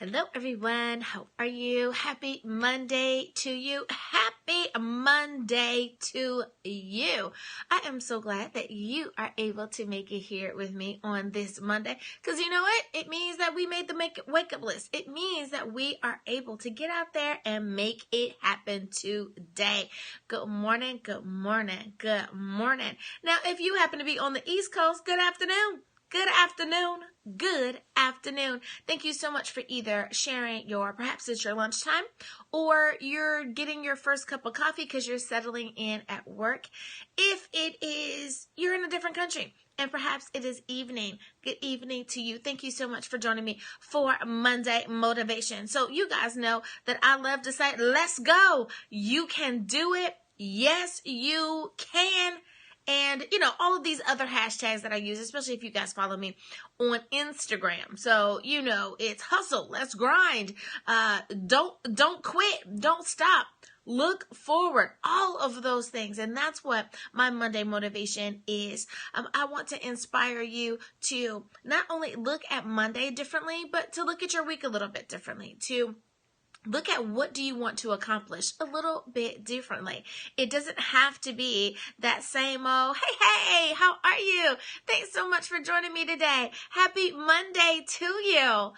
Hello, everyone. How are you? Happy Monday to you. Happy Monday to you. I am so glad that you are able to make it here with me on this Monday. Because you know what? It means that we made the wake up list. It means that we are able to get out there and make it happen today. Good morning. Good morning. Good morning. Now, if you happen to be on the East Coast, good afternoon. Good afternoon. Good afternoon. Thank you so much for either sharing perhaps it's your lunchtime or you're getting your first cup of coffee because you're settling in at work. If it is, you're in a different country and perhaps it is evening. Good evening to you. Thank you so much for joining me for Monday Motivation. So you guys know that I love to say, let's go. You can do it. Yes, you can. And, all of these other hashtags that I use, especially if you guys follow me on Instagram. So, it's hustle, let's grind. Don't quit, don't stop. Look forward, all of those things. And that's what my Monday motivation is. I want to inspire you to not only look at Monday differently, but to look at your week a little bit differently, to look at what do you want to accomplish a little bit differently. It doesn't have to be that same old, hey, how are you? Thanks so much for joining me today. Happy Monday to you.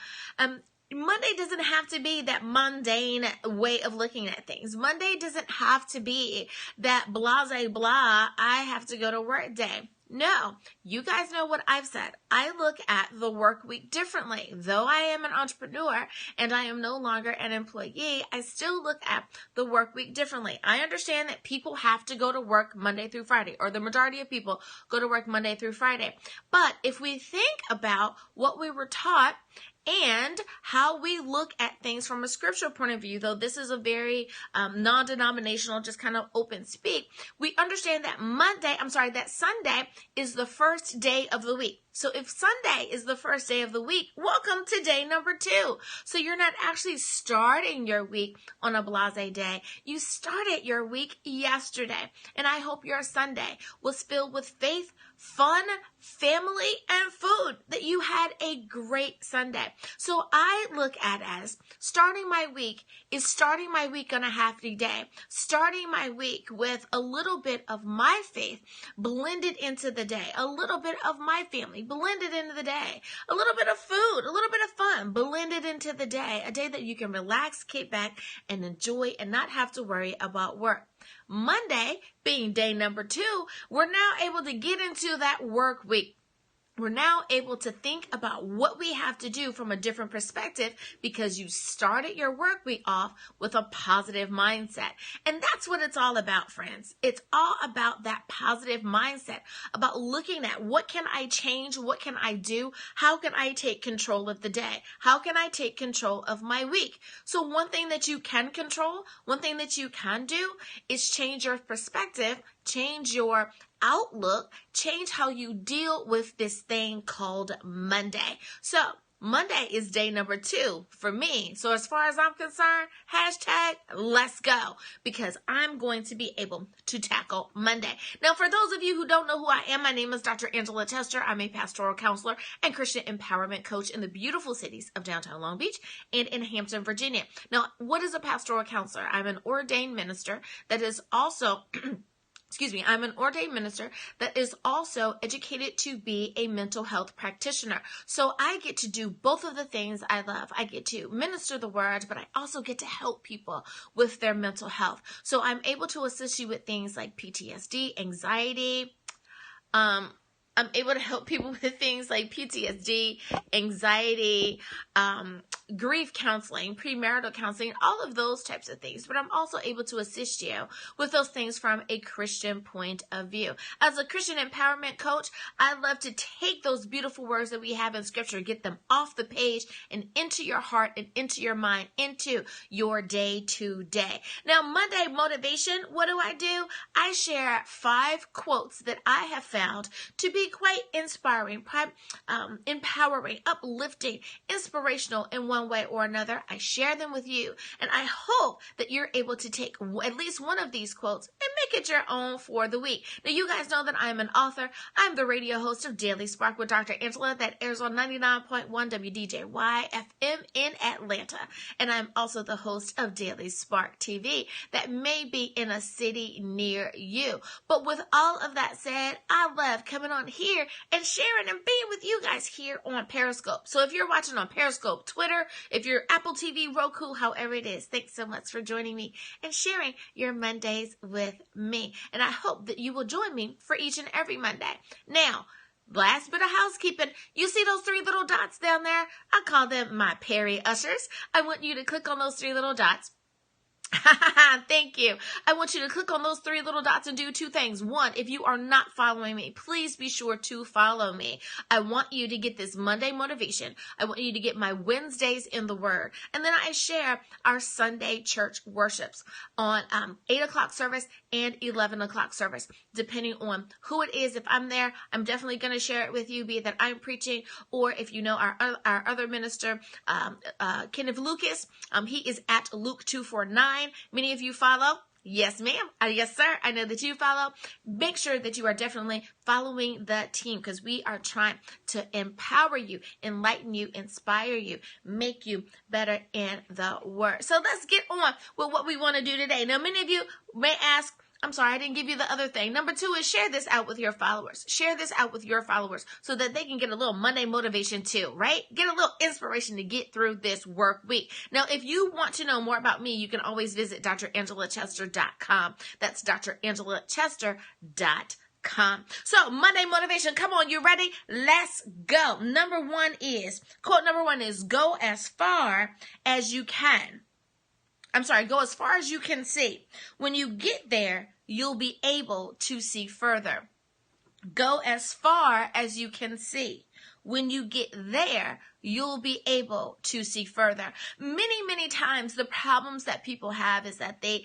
Monday doesn't have to be that mundane way of looking at things. Monday doesn't have to be that blase blah, I have to go to work day. No, you guys know what I've said. I look at the work week differently. Though I am an entrepreneur and I am no longer an employee, I still look at the work week differently. I understand that people have to go to work Monday through Friday, or the majority of people go to work Monday through Friday. But if we think about what we were taught and how we look at things from a scriptural point of view, though this is a very non-denominational, just kind of open speak, we understand that that Sunday is the first day of the week. So if Sunday is the first day of the week, welcome to day number 2. So you're not actually starting your week on a blase day. You started your week yesterday. And I hope your Sunday was filled with faith, fun, family, and food, that you had a great Sunday. So I look at as starting my week on a happy day, starting my week with a little bit of my faith blended into the day, a little bit of my family blended into the day, a little bit of food, a little bit of fun blended into the day, a day that you can relax, kick back, and enjoy and not have to worry about work. Monday, being day number 2, we're now able to get into that work week. We're now able to think about what we have to do from a different perspective because you started your work week off with a positive mindset. And that's what it's all about, friends. It's all about that positive mindset, about looking at what can I change? What can I do? How can I take control of the day? How can I take control of my week? So one thing that you can control, one thing that you can do is change your perspective, change your outlook, change how you deal with this thing called Monday. So Monday is day number 2 for me. So as far as I'm concerned, hashtag let's go, because I'm going to be able to tackle Monday. Now, for those of you who don't know who I am, my name is Dr. Angela Tester. I'm a pastoral counselor and Christian empowerment coach in the beautiful cities of downtown Long Beach and in Hampton, Virginia. Now, what is a pastoral counselor? I'm an ordained minister that is also I'm an ordained minister that is also educated to be a mental health practitioner. So I get to do both of the things I love. I get to minister the word, but I also get to help people with their mental health. So I'm able to assist you with things like PTSD, anxiety. I'm able to help people with things like PTSD, anxiety, grief counseling, premarital counseling, all of those types of things. But I'm also able to assist you with those things from a Christian point of view. As a Christian empowerment coach, I love to take those beautiful words that we have in Scripture, get them off the page and into your heart and into your mind, into your day to day. Now, Monday motivation, what do? I share 5 quotes that I have found to be quite inspiring, empowering, uplifting, inspirational in one way or another. I share them with you, and I hope that you're able to take at least one of these quotes and make it your own for the week. Now, you guys know that I'm an author. I'm the radio host of Daily Spark with Dr. Angela that airs on 99.1 WDJY FM in Atlanta. And I'm also the host of Daily Spark TV that may be in a city near you. But with all of that said, I love coming on here and sharing and being with you guys here on Periscope. So if you're watching on Periscope, Twitter, if you're Apple TV, Roku, however it is, thanks so much for joining me and sharing your Mondays with me. And I hope that you will join me for each and every Monday. Now, last bit of housekeeping. You see those three little dots down there? I call them my Perry Ushers. I want you to click on those three little dots. Thank you. I want you to click on those three little dots and do two things. One, if you are not following me, please be sure to follow me. I want you to get this Monday motivation. I want you to get my Wednesdays in the Word. And then I share our Sunday church worships on 8 o'clock service and 11 o'clock service, depending on who it is. If I'm there, I'm definitely going to share it with you, be it that I'm preaching, or if you know our other minister, Kenneth Lucas, he is at Luke 249. Many of you follow. Yes, ma'am. Yes, sir. I know that you follow. Make sure that you are definitely following the team because we are trying to empower you, enlighten you, inspire you, make you better in the Word. So let's get on with what we want to do today. Now, many of you may ask, I'm sorry, I didn't give you the other thing. Number 2 is share this out with your followers. Share this out with your followers so that they can get a little Monday motivation too, right? Get a little inspiration to get through this work week. Now, if you want to know more about me, you can always visit drangellachester.com. That's drangellachester.com. So, Monday motivation. Come on, you ready? Let's go. Quote number one is, go as far as you can. Go as far as you can see. When you get there, you'll be able to see further. Go as far as you can see. When you get there, you'll be able to see further. Many, many times the problems that people have is that they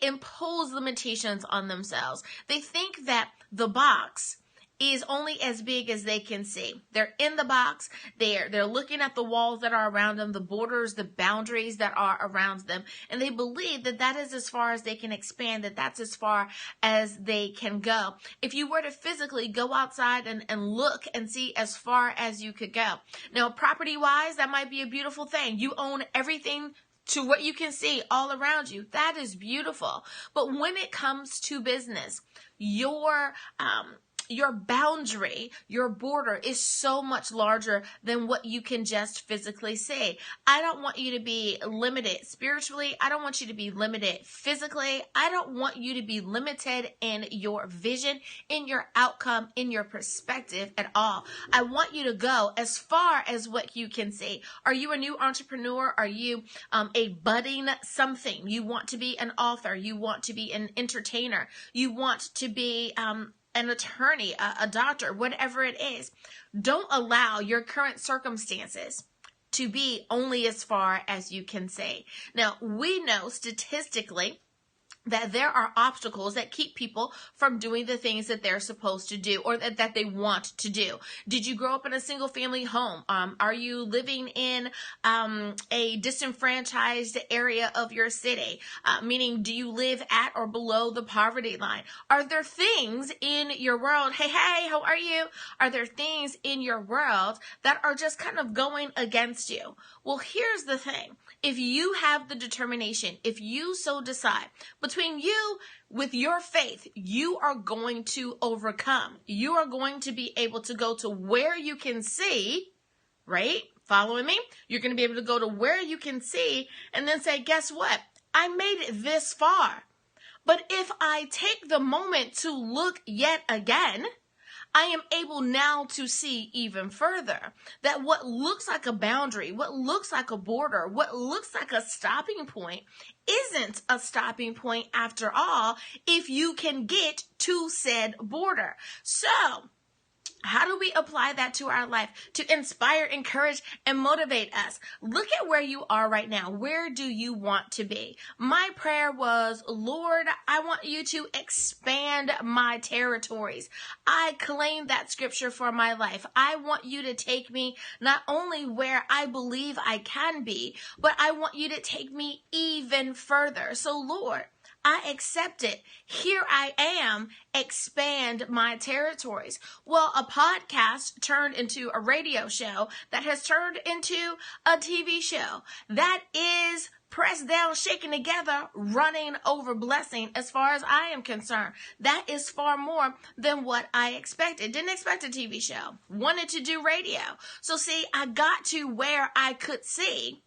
impose limitations on themselves. They think that the box is only as big as they can see. They're in the box. They're looking at the walls that are around them, the borders, the boundaries that are around them, and they believe that that is as far as they can expand, that that's as far as they can go. If you were to physically go outside and look and see as far as you could go. Now, property-wise, that might be a beautiful thing. You own everything to what you can see all around you. That is beautiful. But when it comes to business, your boundary, your border is so much larger than what you can just physically see. I don't want you to be limited spiritually. I don't want you to be limited physically. I don't want you to be limited in your vision, in your outcome, in your perspective at all. I want you to go as far as what you can see. Are you a new entrepreneur? Are you a budding something? You want to be an author. You want to be an entertainer. You want to be an attorney, a doctor, whatever it is. Don't allow your current circumstances to be only as far as you can see. Now, we know statistically that there are obstacles that keep people from doing the things that they're supposed to do or that they want to do. Did you grow up in a single family home? Are you living in a disenfranchised area of your city? Meaning, do you live at or below the poverty line? Are there things in your world? Hey, how are you? Are there things in your world that are just kind of going against you? Well, here's the thing. If you have the determination, if you so decide, between you with your faith, you are going to overcome. You are going to be able to go to where you can see, right? Following me? You're going to be able to go to where you can see and then say, guess what? I made it this far. But if I take the moment to look yet again, I am able now to see even further that what looks like a boundary, what looks like a border, what looks like a stopping point isn't a stopping point after all if you can get to said border. So, how do we apply that to our life to inspire, encourage, and motivate us? Look at where you are right now. Where do you want to be? My prayer was, Lord, I want you to expand my territories. I claim that scripture for my life. I want you to take me not only where I believe I can be, but I want you to take me even further. So, Lord, I accept it. Here I am. Expand my territories. Well, a podcast turned into a radio show that has turned into a TV show. That is pressed down, shaken together, running over blessing as far as I am concerned. That is far more than what I expected. Didn't expect a TV show. Wanted to do radio. So see, I got to where I could see.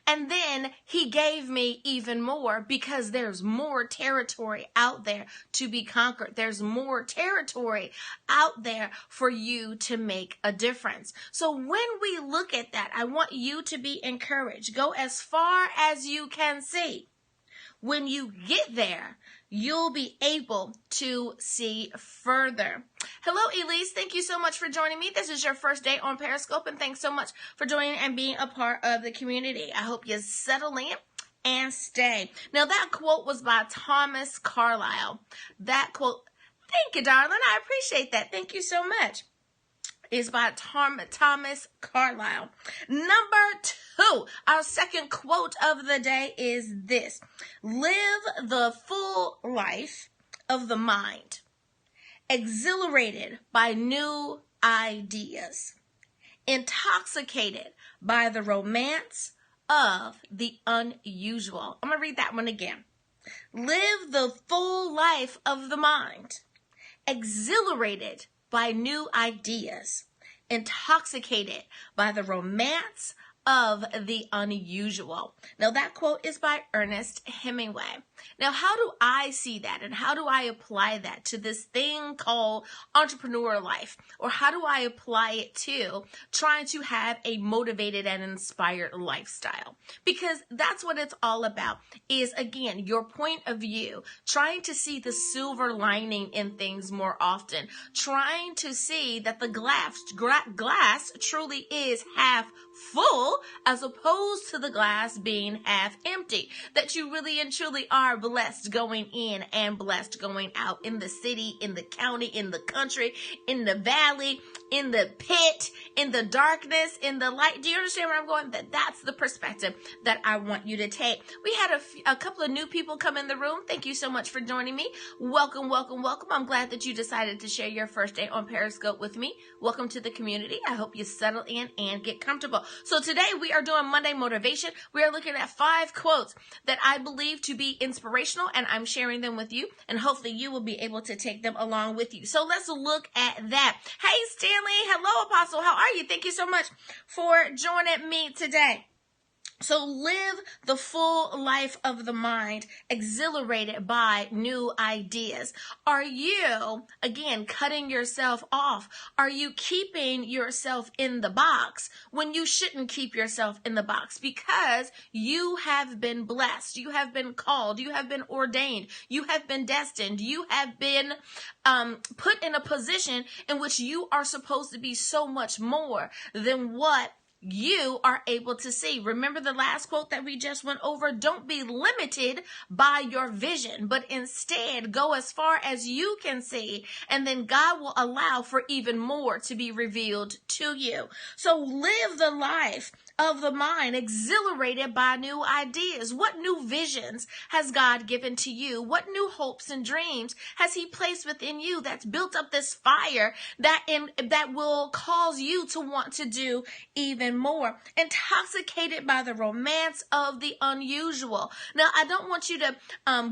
And then he gave me even more because there's more territory out there to be conquered. There's more territory out there for you to make a difference. So when we look at that, I want you to be encouraged. Go as far as you can see. When you get there, you'll be able to see further. Hello, Elise. Thank you so much for joining me. This is your first day on Periscope, and thanks so much for joining and being a part of the community. I hope you settle in and stay. Now, that quote was by Thomas Carlyle. That quote, thank you, darling. I appreciate that. Thank you so much. Is by Thomas Carlyle. Number 2, our second quote of the day is this: live the full life of the mind, exhilarated by new ideas, intoxicated by the romance of the unusual. I'm going to read that one again. Live the full life of the mind, exhilarated by new ideas, intoxicated by the romance of the unusual. Now, that quote is by Ernest Hemingway. Now, how do I see that, and how do I apply that to this thing called entrepreneur life? Or how do I apply it to trying to have a motivated and inspired lifestyle? Because that's what it's all about, is, again, your point of view, trying to see the silver lining in things more often, trying to see that the glass truly is half full as opposed to the glass being half empty, that you really and truly are blessed going in and blessed going out, in the city, in the county, in the country, in the valley, in the pit, in the darkness, in the light. Do you understand where I'm going? That's the perspective that I want you to take. We had a couple of new people come in the room. Thank you so much for joining me. Welcome, welcome, welcome. I'm glad that you decided to share your first day on Periscope with me. Welcome to the community. I hope you settle in and get comfortable. So today we are doing Monday Motivation. We are looking at 5 quotes that I believe to be inspirational, and I'm sharing them with you, and hopefully you will be able to take them along with you. So let's look at that. Hey, Stanley. Hello, Apostle. How are you? Thank you so much for joining me today. So live the full life of the mind, exhilarated by new ideas. Are you, again, cutting yourself off? Are you keeping yourself in the box when you shouldn't keep yourself in the box? Because you have been blessed. You have been called. You have been ordained. You have been destined. You have been put in a position in which you are supposed to be so much more than what you are able to see. Remember the last quote that we just went over? Don't be limited by your vision, but instead go as far as you can see, and then God will allow for even more to be revealed to you. So live the life of the mind, exhilarated by new ideas. What new visions has God given to you? What new hopes and dreams has he placed within you that's built up this fire that will cause you to want to do even more? Intoxicated by the romance of the unusual. Now, I don't want you to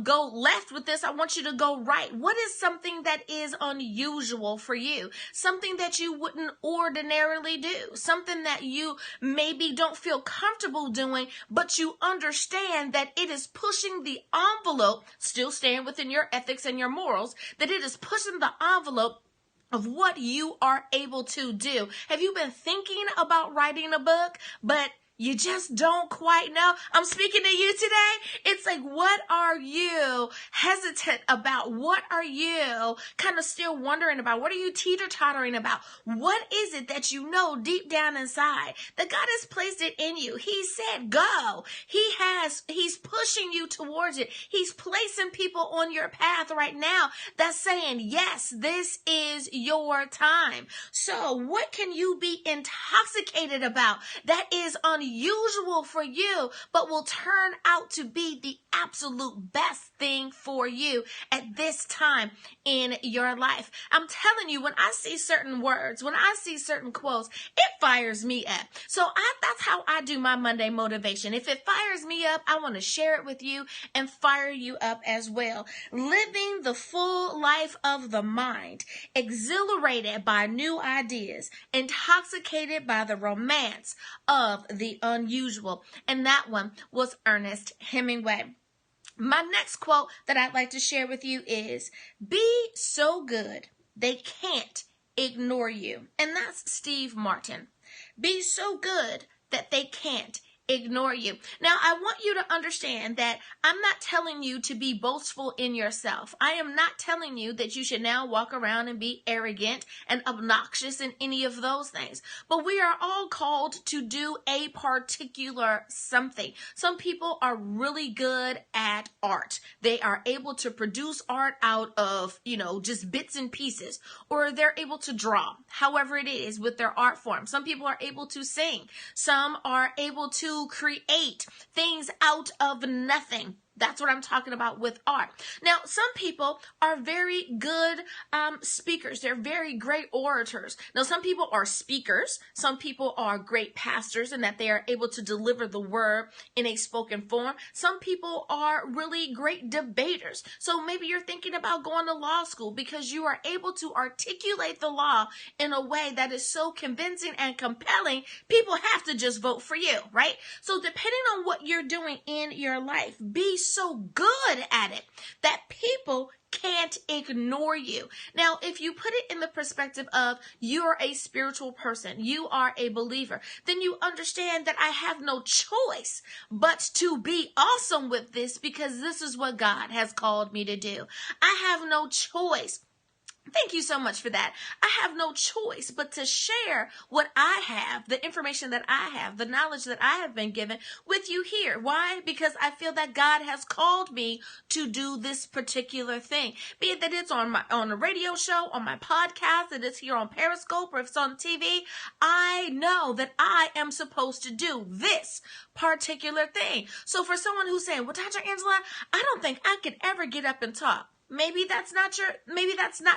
go left with this. I want you to go right. What is something that is unusual for you? Something that you wouldn't ordinarily do. Something that you maybe don't feel comfortable doing, but you understand that it is pushing the envelope, still staying within your ethics and your morals, that it is pushing the envelope of what you are able to do. Have you been thinking about writing a book, but you just don't quite know? I'm speaking to you today. It's like, what are you hesitant about? What are you kind of still wondering about? What are you teeter-tottering about? What is it that you know deep down inside that God has placed it in you? He said, go. He's pushing you towards it. He's placing people on your path right now that's saying, yes, this is your time. So what can you be intoxicated about that is unusual? unusual for you, but will turn out to be the absolute best thing for you at this time in your life. I'm telling you, when I see certain words, when I see certain quotes, it fires me up. So that's how I do my Monday motivation. If it fires me up, I want to share it with you and fire you up as well. Living the full life of the mind, exhilarated by new ideas, intoxicated by the romance of the unusual. And that one was Ernest Hemingway. My next quote that I'd like to share with you is, be so good they can't ignore you. And that's Steve Martin. Be so good that they can't ignore you. Now, I want you to understand that I'm not telling you to be boastful in yourself. I am not telling you that you should now walk around and be arrogant and obnoxious in any of those things. But we are all called to do a particular something. Some people are really good at art. They are able to produce art out of, just bits and pieces, or they're able to draw, however it is with their art form. Some people are able to sing. Some are able to create things out of nothing. That's what I'm talking about with art. Now, some people are very good speakers. They're very great orators. Now, some people are speakers. Some people are great pastors in that they are able to deliver the word in a spoken form. Some people are really great debaters. So maybe you're thinking about going to law school because you are able to articulate the law in a way that is so convincing and compelling, people have to just vote for you, right? So depending on what you're doing in your life, be so good at it that people can't ignore you. Now, if you put it in the perspective of you're a spiritual person, you are a believer, then you understand that I have no choice but to be awesome with this because this is what God has called me to do. I have no choice. Thank you so much for that. I have no choice but to share what I have, the information that I have, the knowledge that I have been given with you here. Why? Because I feel that God has called me to do this particular thing. Be it that it's on a radio show, on my podcast, that it's here on Periscope, or if it's on TV, I know that I am supposed to do this particular thing. So for someone who's saying, well, Dr. Angela, I don't think I could ever get up and talk. Maybe that's not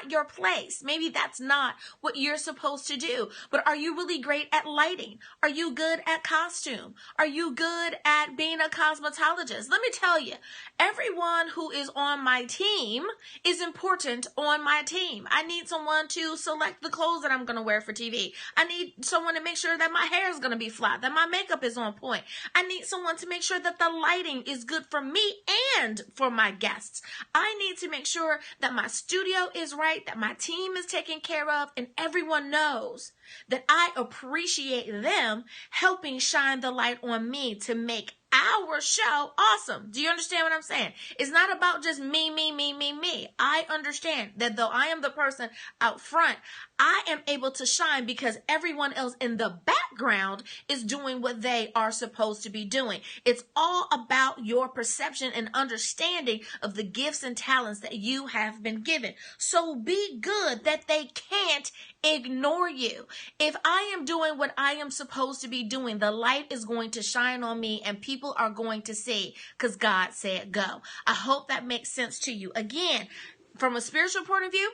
your place. Maybe that's not what you're supposed to do. But are you really great at lighting? Are you good at costume? Are you good at being a cosmetologist? Let me tell you, everyone who is on my team is important on my team. I need someone to select the clothes that I'm going to wear for TV. I need someone to make sure that my hair is going to be flat, that my makeup is on point. I need someone to make sure that the lighting is good for me and for my guests. I need to make sure that my studio is right, that my team is taken care of, and everyone knows that I appreciate them helping shine the light on me to make our show awesome. Do you understand what I'm saying? It's not about just me. I understand that though I am the person out front, I am able to shine because everyone else in the background is doing what they are supposed to be doing. It's all about your perception and understanding of the gifts and talents that you have been given. So be good that they can't ignore you. If I am doing what I am supposed to be doing, the light is going to shine on me and people are going to see because God said go. I hope that makes sense to you. Again, from a spiritual point of view,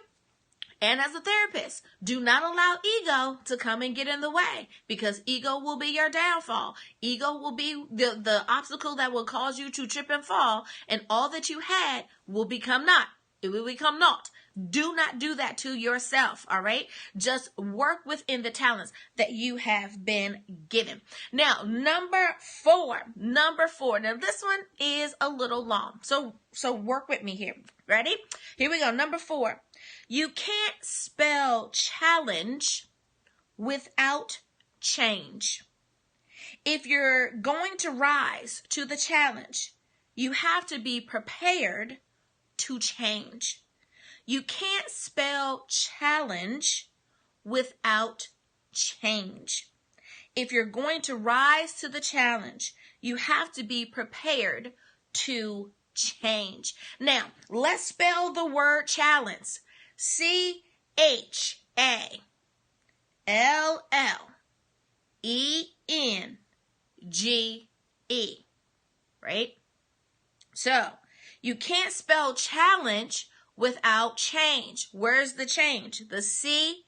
and as a therapist, do not allow ego to come and get in the way because ego will be your downfall. Ego will be the obstacle that will cause you to trip and fall, and all that you had will become naught. It will become naught. Do not do that to yourself, all right? Just work within the talents that you have been given. Now, number four. Now, this one is a little long, so work with me here. Ready? Here we go. Number 4. You can't spell challenge without change. If you're going to rise to the challenge, you have to be prepared to change. You can't spell challenge without change. If you're going to rise to the challenge, you have to be prepared to change. Now, let's spell the word challenge. CHALLENGE. right? So you can't spell challenge without change. Where's the change? The C-H-A.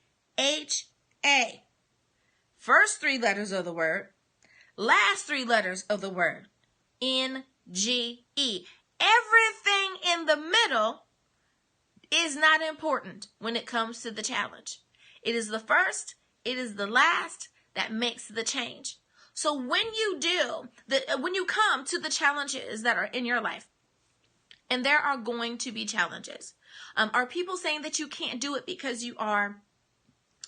First three letters of the word, last three letters of the word, N-G-E. Everything in the middle is not important when it comes to the challenge. It is the first, it is the last that makes the change. So when you come to the challenges that are in your life, and there are going to be challenges, are people saying that you can't do it because you are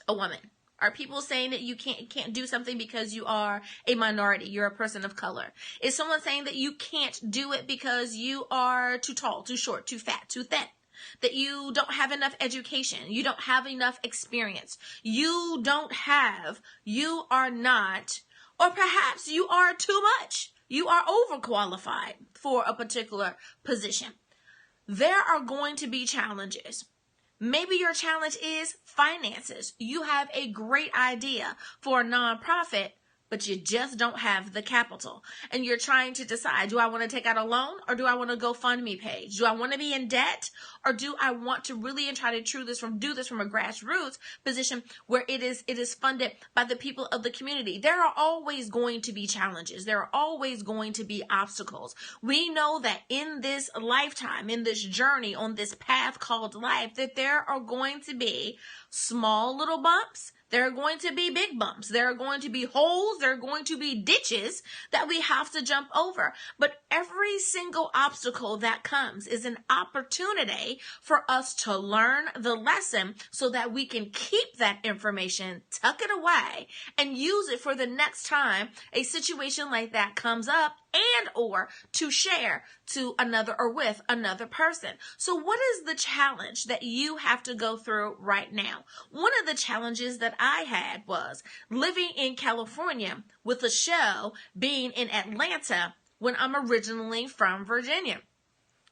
a woman? Are people saying that you can't do something because you are a minority, you're a person of color? Is someone saying that you can't do it because you are too tall, too short, too fat, too thin? That you don't have enough education, you don't have enough experience, you are not, or perhaps you are too much, you are overqualified for a particular position. There are going to be challenges. Maybe your challenge is finances. You have a great idea for a nonprofit, but you just don't have the capital. And you're trying to decide, do I want to take out a loan or do I want to go GoFundMe page? Do I want to be in debt or do I want to really and try to do this from a grassroots position where it is funded by the people of the community? There are always going to be challenges. There are always going to be obstacles. We know that in this lifetime, in this journey, on this path called life, that there are going to be small little bumps. There are going to be big bumps. There are going to be holes. There are going to be ditches that we have to jump over. But every single obstacle that comes is an opportunity for us to learn the lesson so that we can keep that information, tuck it away, and use it for the next time a situation like that comes up, and or to share to another or with another person. So what is the challenge that you have to go through right now? One of the challenges that I had was living in California with a show being in Atlanta when I'm originally from Virginia.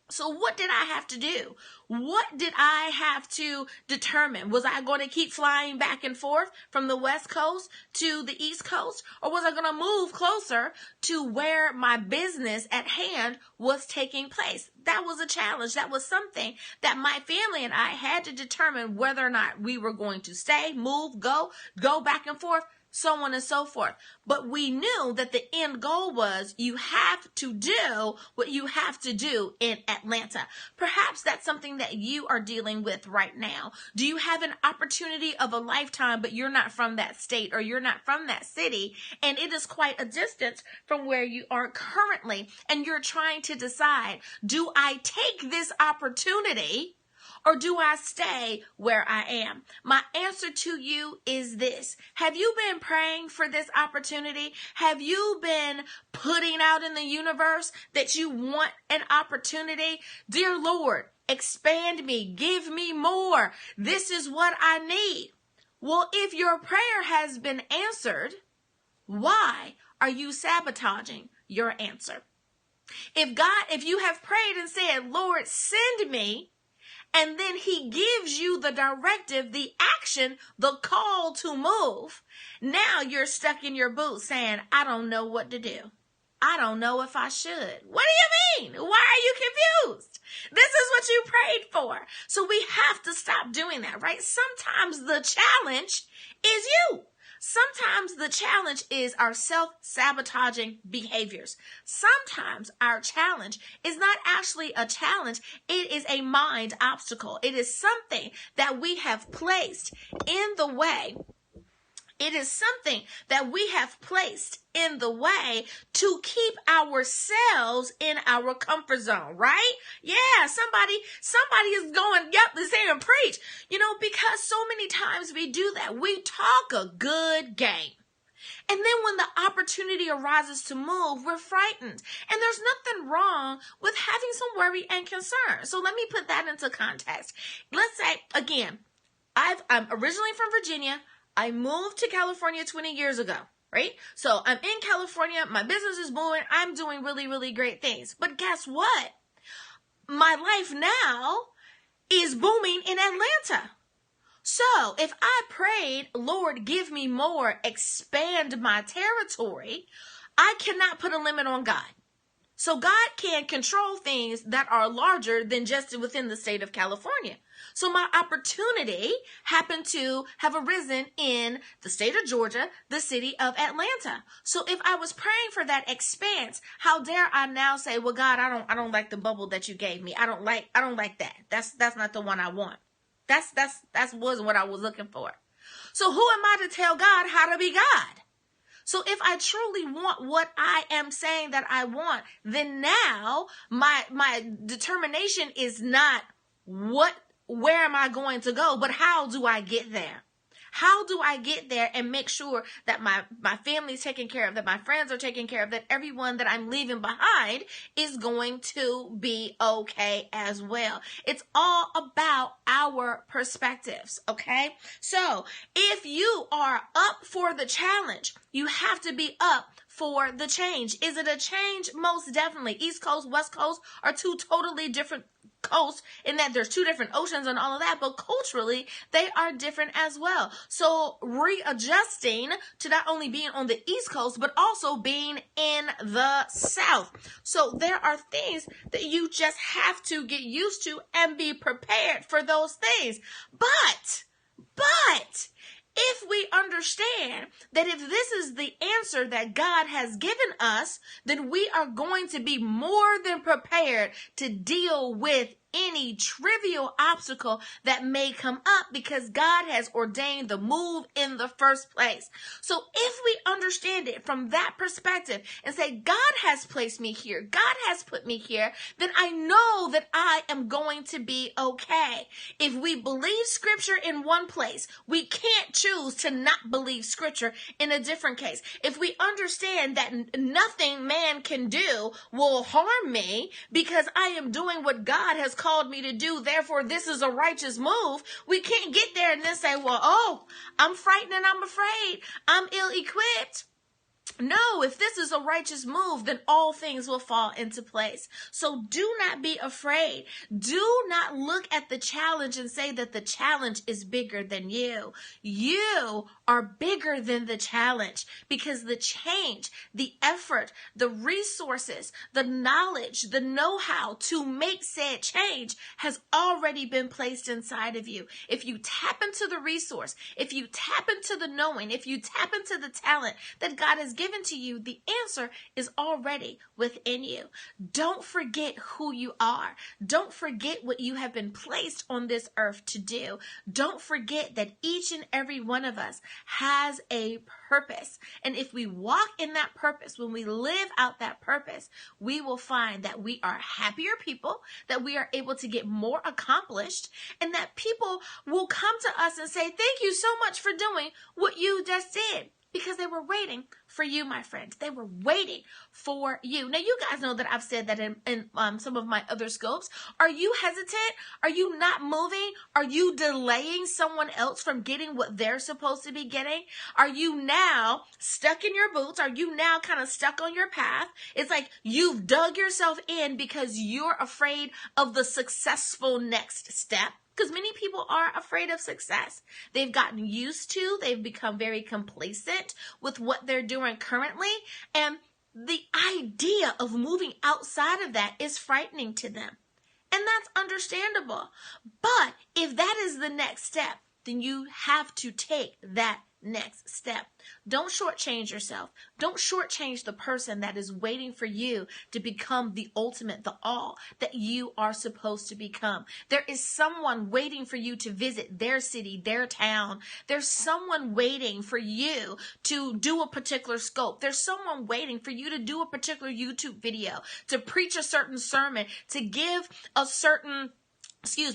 So what did I have to do? What did I have to determine? Was I going to keep flying back and forth from the West Coast to the East Coast? Or was I going to move closer to where my business at hand was taking place? That was a challenge. That was something that my family and I had to determine whether or not we were going to stay, move, go back and forth, so on and so forth. But we knew that the end goal was you have to do what you have to do in Atlanta. Perhaps that's something that you are dealing with right now. Do you have an opportunity of a lifetime, but you're not from that state or you're not from that city, and it is quite a distance from where you are currently, and you're trying to decide, do I take this opportunity or do I stay where I am? My answer to you is this. Have you been praying for this opportunity? Have you been putting out in the universe that you want an opportunity? Dear Lord, expand me, give me more. This is what I need. Well, if your prayer has been answered, why are you sabotaging your answer? If you have prayed and said, Lord, send me, and then he gives you the directive, the action, the call to move. Now you're stuck in your boots saying, I don't know what to do. I don't know if I should. What do you mean? Why are you confused? This is what you prayed for. So we have to stop doing that, right? Sometimes the challenge is you. Sometimes the challenge is our self-sabotaging behaviors. Sometimes our challenge is not actually a challenge. It is a mind obstacle. It is something that we have placed in the way. It is something that we have placed in the way to keep ourselves in our comfort zone, right? Yeah, somebody is going, yep, they're saying preach. Because so many times we do that. We talk a good game. And then when the opportunity arises to move, we're frightened. And there's nothing wrong with having some worry and concern. So let me put that into context. Let's say, again, I'm originally from Virginia. I moved to California 20 years ago, right? So I'm in California. My business is booming. I'm doing really, really great things. But guess what? My life now is booming in Atlanta. So if I prayed, Lord, give me more, expand my territory, I cannot put a limit on God. So God can control things that are larger than just within the state of California. So my opportunity happened to have arisen in the state of Georgia, the city of Atlanta. So if I was praying for that expanse, how dare I now say, well, God, I don't like the bubble that you gave me. I don't like that. That's not the one I want. That wasn't what I was looking for. So who am I to tell God how to be God? So if I truly want what I am saying that I want, then now my determination is not where am I going to go, but how do I get there? How do I get there and make sure that my family's taken care of, that my friends are taken care of, that everyone that I'm leaving behind is going to be okay as well? It's all about our perspectives, okay? So if you are up for the challenge, you have to be up for the change. Is it a change? Most definitely. East Coast, West Coast are two totally different coast in that there's two different oceans and all of that, but culturally they are different as well. So readjusting to not only being on the East Coast, but also being in the South. So there are things that you just have to get used to and be prepared for those things. But if we understand that if this is the answer that God has given us, then we are going to be more than prepared to deal with any trivial obstacle that may come up because God has ordained the move in the first place. So if we understand it from that perspective and say, God has placed me here, God has put me here, then I know that I am going to be okay. If we believe scripture in one place, we can't choose to not believe scripture in a different case. If we understand that nothing man can do will harm me because I am doing what God has called me to do, therefore this is a righteous move, we can't get there and then say, well, I'm frightened and I'm afraid, I'm ill-equipped. No, if this is a righteous move, then all things will fall into place. So do not be afraid. Do not look at the challenge and say that the challenge is bigger than you. You are bigger than the challenge because the change, the effort, the resources, the knowledge, the know-how to make said change has already been placed inside of you. If you tap into the resource, if you tap into the knowing, if you tap into the talent that God has given to you, the answer is already within you. Don't forget who you are. Don't forget what you have been placed on this earth to do. Don't forget that each and every one of us has a purpose. And if we walk in that purpose, when we live out that purpose, we will find that we are happier people, that we are able to get more accomplished, and that people will come to us and say, thank you so much for doing what you just did. Because they were waiting for you, my friends. They were waiting for you. Now, you guys know that I've said that in some of my other scopes. Are you hesitant? Are you not moving? Are you delaying someone else from getting what they're supposed to be getting? Are you now stuck in your boots? Are you now kind of stuck on your path? It's like you've dug yourself in because you're afraid of the successful next step. Because many people are afraid of success. They've gotten used to, they've become very complacent with what they're doing currently. And the idea of moving outside of that is frightening to them. And that's understandable. But if that is the next step, then you have to take that next step. Don't shortchange yourself. Don't shortchange the person that is waiting for you to become the ultimate, the all that you are supposed to become. There is someone waiting for you to visit their city, their town. There's someone waiting for you to do a particular scope. There's someone waiting for you to do a particular YouTube video, to preach a certain sermon, to give a certain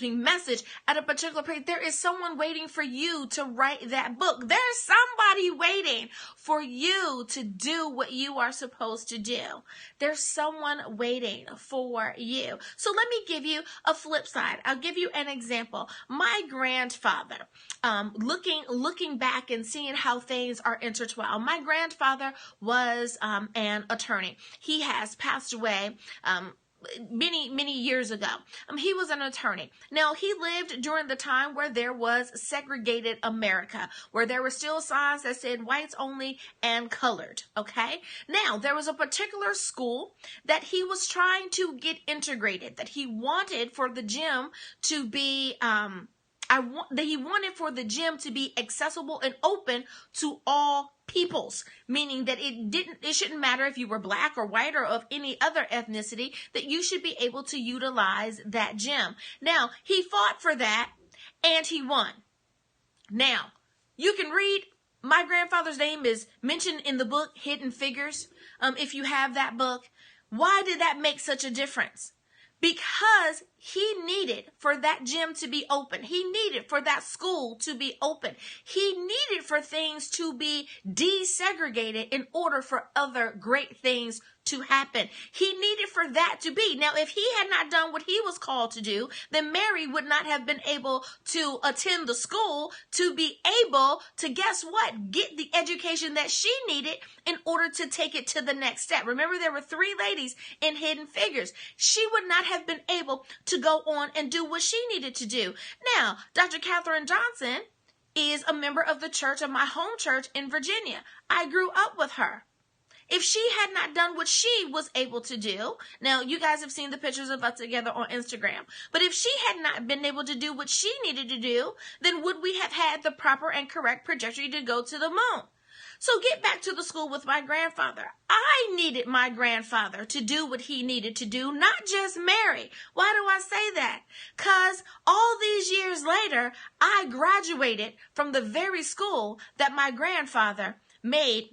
message at a particular place. There is someone waiting for you to write that book. There's somebody waiting for you to do what you are supposed to do. There's someone waiting for you. So let me give you a flip side. I'll give you an example. My grandfather, looking back and seeing how things are intertwined. My grandfather was an attorney. He has passed away many years ago. He was an attorney. Now, he lived during the time where there was segregated America, where there were still signs that said whites only and colored. Okay. Now, there was a particular school that he was trying to get integrated, that he wanted for the gym to be, that he wanted for the gym to be accessible and open to all peoples, meaning that it shouldn't matter if you were black or white or of any other ethnicity, that you should be able to utilize that gym. Now, he fought for that and he won. Now, you can read, my grandfather's name is mentioned in the book Hidden Figures. If you have that book, why did that make such a difference? Because he needed for that gym to be open. He needed for that school to be open. He needed for things to be desegregated in order for other great things to happen. He needed for that to be. Now, if he had not done what he was called to do, then Mary would not have been able to attend the school to be able to, guess what, get the education that she needed in order to take it to the next step. Remember, there were 3 ladies in Hidden Figures. She would not have been able to go on and do what she needed to do. Now, Dr. Katherine Johnson is a member of the church of my home church in Virginia. I grew up with her. If she had not done what she was able to do, now you guys have seen the pictures of us together on Instagram, but if she had not been able to do what she needed to do, then would we have had the proper and correct trajectory to go to the moon? So get back to the school with my grandfather. I needed my grandfather to do what he needed to do, not just Mary. Why do I say that? Because all these years later, I graduated from the very school that my grandfather made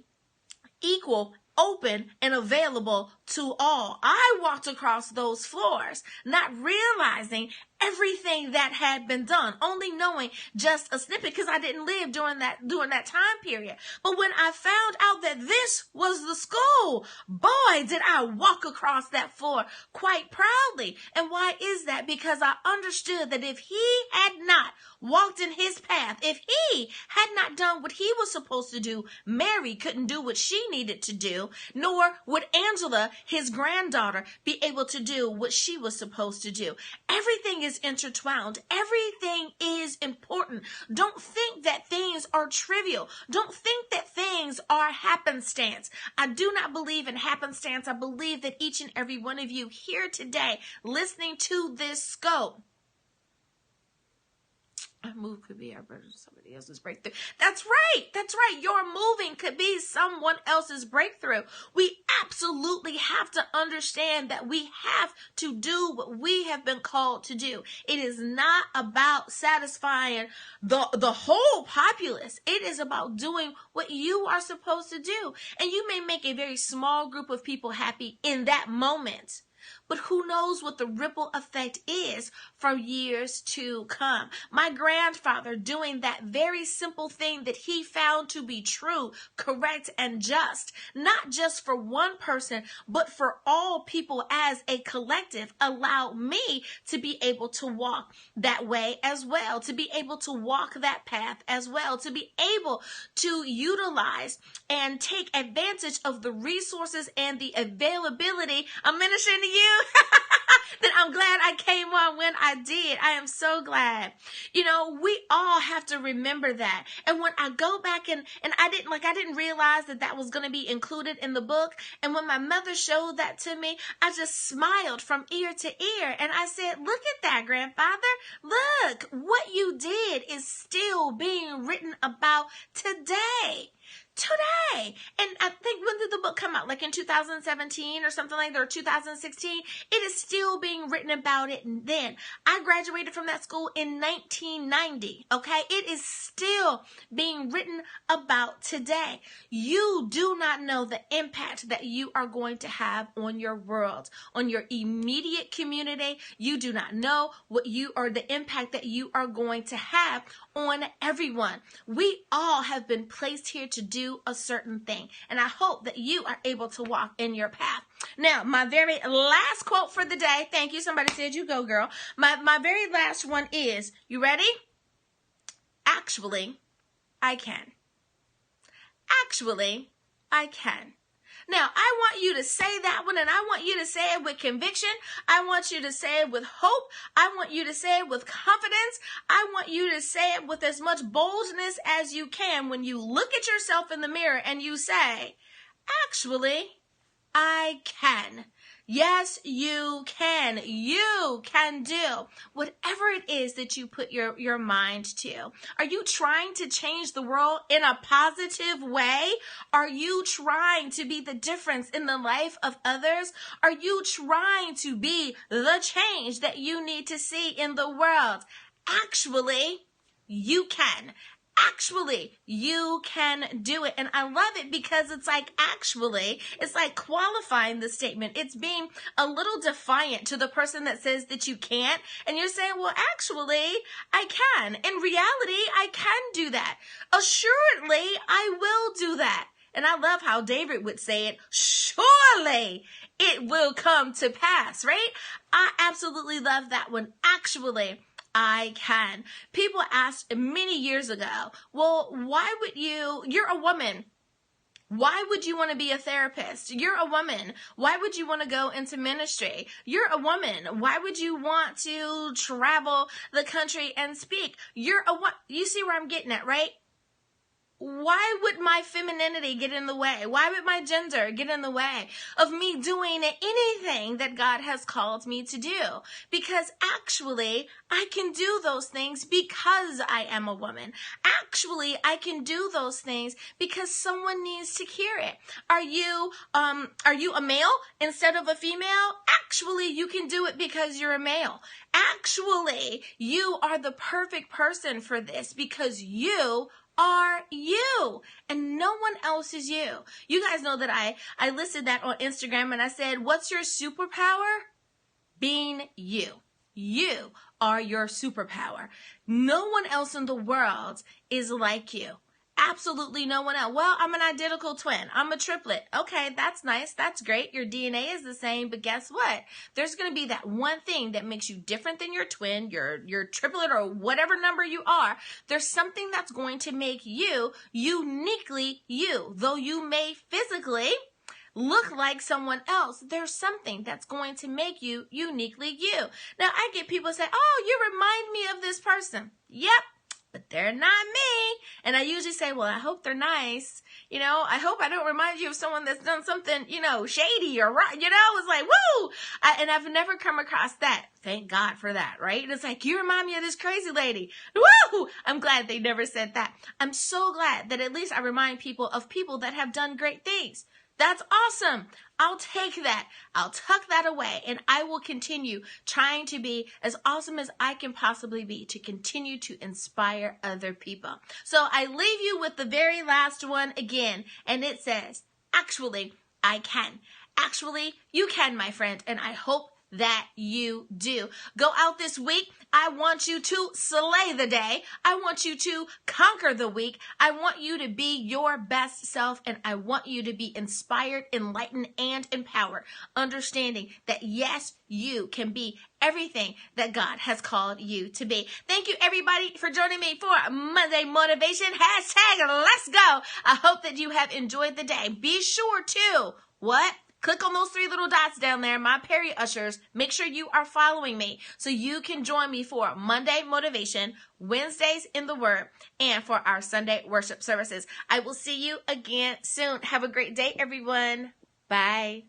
equal, open, and available to all. I walked across those floors, not realizing everything that had been done, only knowing just a snippet because I didn't live during that time period. But when I found out that this was the school, boy, did I walk across that floor quite proudly. And why is that? Because I understood that if he had not walked in his path, if he had not done what he was supposed to do, Mary couldn't do what she needed to do, nor would Angela, his granddaughter, be able to do what she was supposed to do. Everything is intertwined. Everything is important. Don't think that things are trivial. Don't think that things are happenstance. I do not believe in happenstance. I believe that each and every one of you here today listening to this scope, a move could be somebody else's breakthrough. That's right. That's right. Your moving could be someone else's breakthrough. We absolutely have to understand that we have to do what we have been called to do. It is not about satisfying the whole populace. It is about doing what you are supposed to do. And you may make a very small group of people happy in that moment, but who knows what the ripple effect is for years to come. My grandfather doing that very simple thing that he found to be true, correct, and just, not just for one person, but for all people as a collective, allowed me to be able to walk that way as well, to be able to walk that path as well, to be able to utilize and take advantage of the resources and the availability. I'm ministering to you. That I'm glad I came on when I did. I am so glad. You know, we all have to remember that. And when I go back and I didn't realize that was going to be included in the book. And when my mother showed that to me, I just smiled from ear to ear. And I said, look at that, grandfather. Look, what you did is still being written about today. Today. And I think, when did the book come out? Like in 2017 or something like that, or 2016? It is still being written about it then. I graduated from that school in 1990. Okay. It is still being written about today. You do not know the impact that you are going to have on your world, on your immediate community. You do not know the impact that you are going to have on everyone. We all have been placed here to do a certain thing. And I hope that you are able to walk in your path. Now, my very last quote for the day. Thank you. Somebody said you go, girl. My very last one is, you ready? Actually, I can. Actually, I can. Now, I want you to say that one, and I want you to say it with conviction. I want you to say it with hope. I want you to say it with confidence. I want you to say it with as much boldness as you can when you look at yourself in the mirror and you say, actually, I can. Yes, you can. You can do whatever it is that you put your mind to. Are you trying to change the world in a positive way? Are you trying to be the difference in the life of others? Are you trying to be the change that you need to see in the world? Actually, you can. Actually, you can do it. And I love it because it's like qualifying the statement. It's being a little defiant to the person that says that you can't. And you're saying, well, actually, I can. In reality, I can do that. Assuredly, I will do that. And I love how David would say it, surely it will come to pass, right? I absolutely love that one. Actually, I can. People asked many years ago, well, you're a woman. Why would you want to be a therapist? You're a woman. Why would you want to go into ministry? You're a woman. Why would you want to travel the country and speak? You see where I'm getting at, right? Why would my femininity get in the way? Why would my gender get in the way of me doing anything that God has called me to do? Because actually, I can do those things because I am a woman. Actually, I can do those things because someone needs to hear it. Are you a male instead of a female? Actually, you can do it because you're a male. Actually, you are the perfect person for this because you are you and no one else is you. You guys know that I listed that on Instagram and I said, what's your superpower? Being you. You are your superpower. No one else in the world is like you. Absolutely no one else. Well, I'm an identical twin. I'm a triplet. Okay, that's nice. That's great. Your DNA is the same, but guess what? There's going to be that one thing that makes you different than your twin, your triplet, or whatever number you are. There's something that's going to make you uniquely you. Though you may physically look like someone else, there's something that's going to make you uniquely you. Now, I get people say, oh, you remind me of this person. Yep. But they're not me. And I usually say, well, I hope they're nice. I hope I don't remind you of someone that's done something, shady or right. It's like, woo! And I've never come across that. Thank God for that, right? And it's like, you remind me of this crazy lady. Woo! I'm glad they never said that. I'm so glad that at least I remind people of people that have done great things. That's awesome. I'll take that. I'll tuck that away and I will continue trying to be as awesome as I can possibly be to continue to inspire other people. So I leave you with the very last one again, and it says, actually, I can. Actually, you can, my friend, and I hope that you do. Go out this week. I want you to slay the day. I want you to conquer the week. I want you to be your best self, and I want you to be inspired, enlightened, and empowered, understanding that yes, you can be everything that God has called you to be. Thank you, everybody, for joining me for Monday Motivation. #Let's go. I hope that you have enjoyed the day. Be sure to, click on those 3 little dots down there, my Perry Ushers. Make sure you are following me so you can join me for Monday Motivation, Wednesdays in the Word, and for our Sunday worship services. I will see you again soon. Have a great day, everyone. Bye.